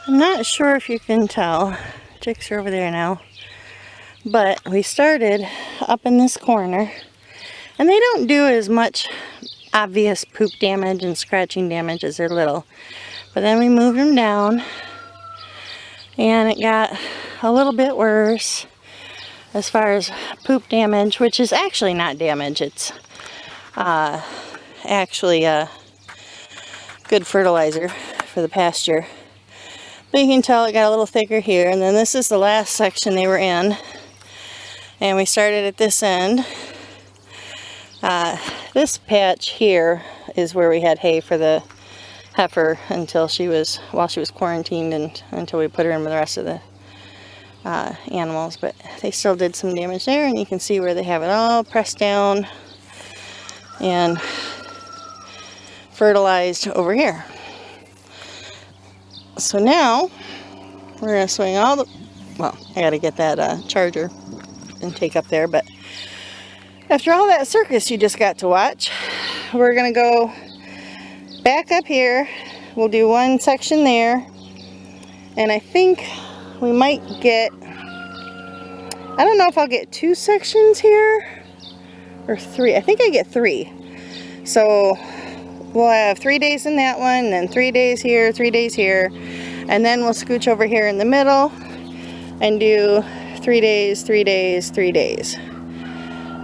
I'm not sure if you can tell, chicks are over there now, but we started up in this corner, and they don't do as much obvious poop damage and scratching damage as they're little. But then we moved them down, and it got a little bit worse as far as poop damage, which is actually not damage. It's actually good fertilizer for the pasture. But you can tell it got a little thicker here, and then this is the last section they were in, and we started at this end. This patch here is where we had hay for the heifer until while she was quarantined, and until we put her in with the rest of the animals. But they still did some damage there, and you can see where they have it all pressed down and fertilized over here. So now we're going to swing all the, well, I got to get that charger and take up there, but after all that circus you just got to watch, we're going to go back up here. We'll do one section there, and I think we might get, I don't know if I'll get 2 sections here or 3. I think I get 3. So we'll have 3 days in that one, then 3 days here, 3 days here, and then we'll scooch over here in the middle and do 3 days, 3 days, 3 days.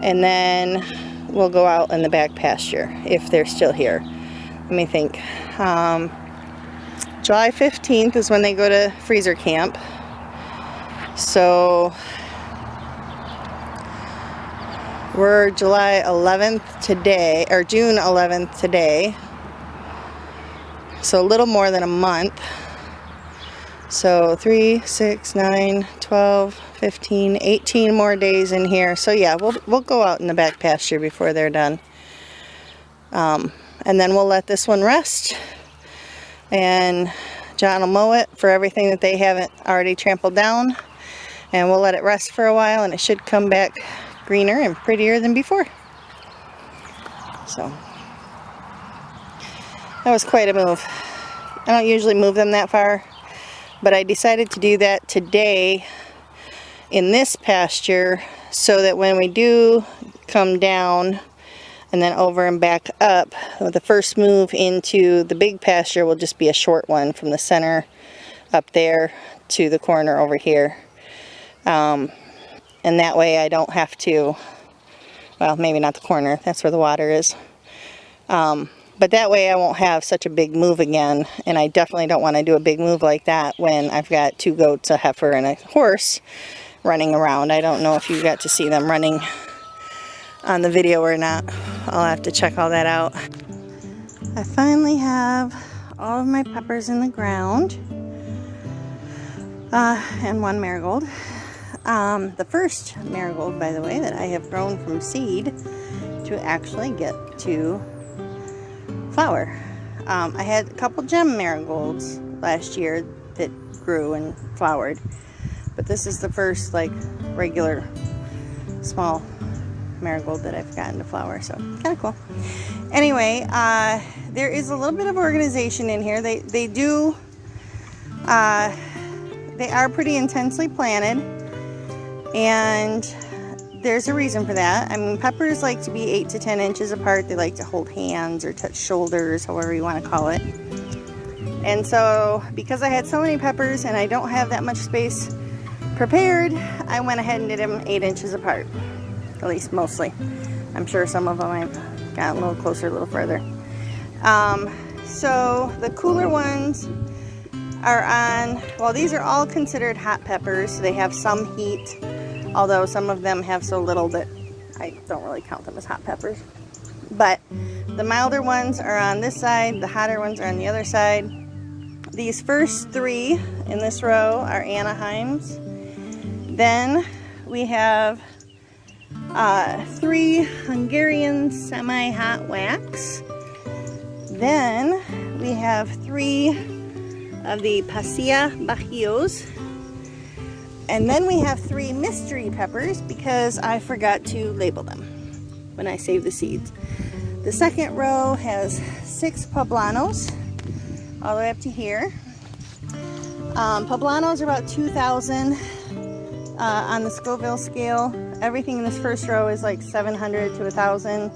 And then we'll go out in the back pasture if they're still here. Let me think. July 15th is when they go to freezer camp. So We're July 11th today, or June 11th today. So a little more than a month. So 3, 6, 9, 12, 15, 18 more days in here. So yeah, we'll go out in the back pasture before they're done. And then we'll let this one rest. And John will mow it for everything that they haven't already trampled down. And we'll let it rest for a while, and it should come back greener and prettier than before. So that was quite a move. I don't usually move them that far, but I decided to do that today in this pasture so that when we do come down and then over and back up, the first move into the big pasture will just be a short one from the center up there to the corner over here. And that way I don't have to, well, maybe not the corner, that's where the water is. But that way I won't have such a big move again, and I definitely don't want to do a big move like that when I've got 2 goats, a heifer, and a horse running around. I don't know if you got to see them running on the video or not. I'll have to check all that out. I finally have all of my peppers in the ground, and 1 marigold. The first marigold, by the way, that I have grown from seed to actually get to flower. I had a couple gem marigolds last year that grew and flowered, but this is the first like regular small marigold that I've gotten to flower, so kind of cool. Anyway, there is a little bit of organization in here. They are pretty intensely planted, and there's a reason for that. I mean, peppers like to be 8 to 10 inches apart. They like to hold hands or touch shoulders, however you want to call it. And so because I had so many peppers and I don't have that much space prepared, I went ahead and did them 8 inches apart, at least mostly. I'm sure some of them I've got a little closer, a little further. So the cooler ones are on, well, these are all considered hot peppers. They have some heat, although some of them have so little that I don't really count them as hot peppers. But the milder ones are on this side, the hotter ones are on the other side. These first 3 in this row are Anaheims. Then we have 3 Hungarian semi-hot wax. Then we have 3 of the Pasilla Bajíos. And then we have 3 mystery peppers because I forgot to label them when I saved the seeds. The second row has 6 poblanos all the way up to here. Poblanos are about 2,000 on the Scoville scale. Everything in this first row is like 700 to 1,000.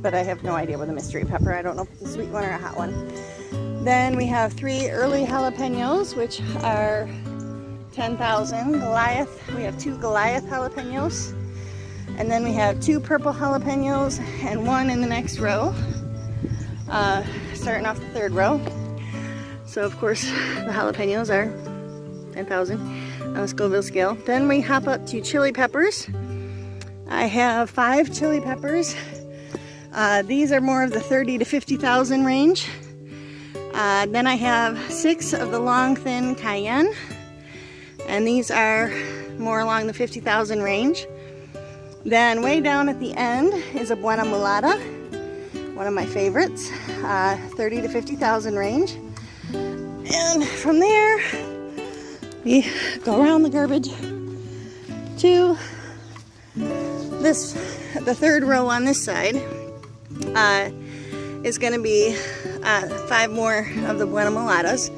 But I have no idea with a mystery pepper. I don't know if it's a sweet one or a hot one. Then we have 3 early jalapenos, which are 10,000. Goliath, we have 2 Goliath jalapenos. And then we have 2 purple jalapenos and 1 in the next row. Starting off the 3rd row. So of course the jalapenos are 10,000 on the Scoville scale. Then we hop up to chili peppers. I have 5 chili peppers. These are more of the 30 to 50,000 range. Then I have 6 of the long thin cayenne, and these are more along the 50,000 range. Then way down at the end is a buena mulata, one of my favorites, 30 to 50,000 range. And from there we go around the garbage to this, the 3rd row on this side is going to be 5 more of the buena mulatas,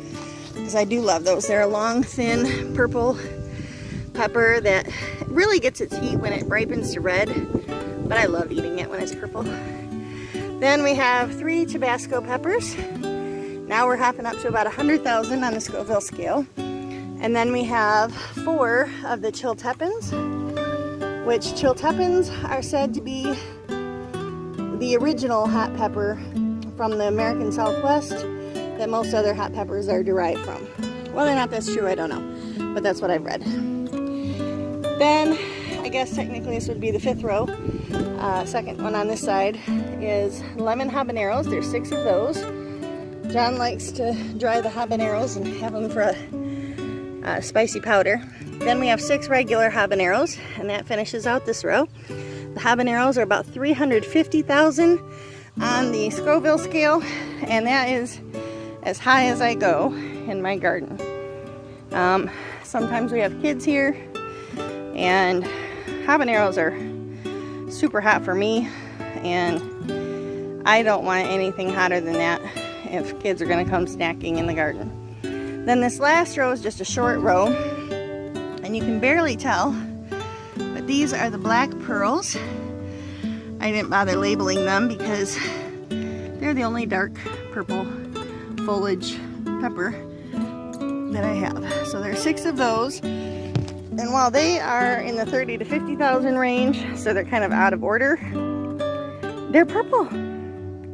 because I do love those. They're a long, thin purple pepper that really gets its heat when it ripens to red, but I love eating it when it's purple. Then we have 3 Tabasco peppers. Now we're hopping up to about 100,000 on the Scoville scale. And then we have 4 of the chiltepins, which chiltepins are said to be the original hot pepper from the American Southwest that most other hot peppers are derived from. Whether or not that's true, I don't know, but that's what I've read. Then I guess technically this would be the 5th row. Second one on this side is lemon habaneros. There's 6 of those. John likes to dry the habaneros and have them for a spicy powder. Then we have 6 regular habaneros, and that finishes out this row. The habaneros are about 350,000 on the Scoville scale, and that is as high as I go in my garden. Sometimes we have kids here, and habaneros are super hot for me, and I don't want anything hotter than that if kids are going to come snacking in the garden. Then this last row is just a short row, and you can barely tell, but these are the black pearls. I didn't bother labeling them because they're the only dark purple foliage pepper that I have. So there's 6 of those, and while they are in the 30 to 50,000 range, so they're kind of out of order, they're purple.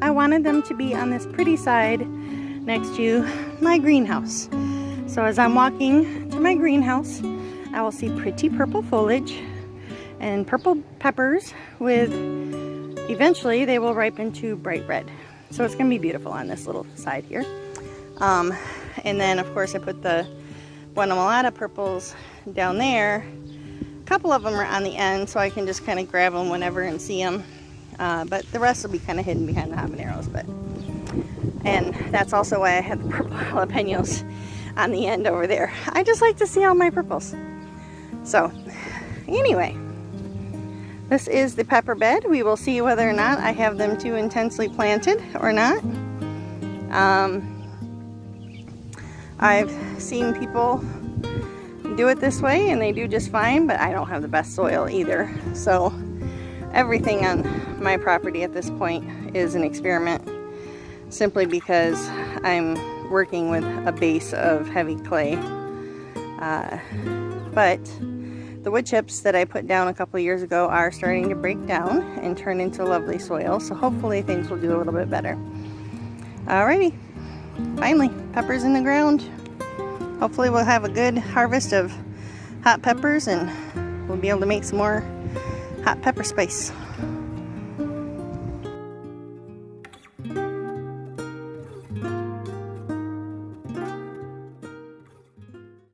I wanted them to be on this pretty side next to my greenhouse. So as I'm walking to my greenhouse, I will see pretty purple foliage and purple peppers with, eventually they will ripen to bright red. So it's gonna be beautiful on this little side here. And then of course I put the Guatemala purples down there. A couple of them are on the end, so I can just kind of grab them whenever and see them. But the rest will be kind of hidden behind the habaneros. And that's also why I have the purple jalapenos on the end over there. I just like to see all my purples. So anyway, this is the pepper bed. We will see whether or not I have them too intensely planted or not. I've seen people do it this way and they do just fine, but I don't have the best soil either. So everything on my property at this point is an experiment, simply because I'm working with a base of heavy clay. But the wood chips that I put down a couple years ago are starting to break down and turn into lovely soil, so hopefully things will do a little bit better. Alrighty, finally, peppers in the ground. Hopefully we'll have a good harvest of hot peppers and we'll be able to make some more hot pepper spice.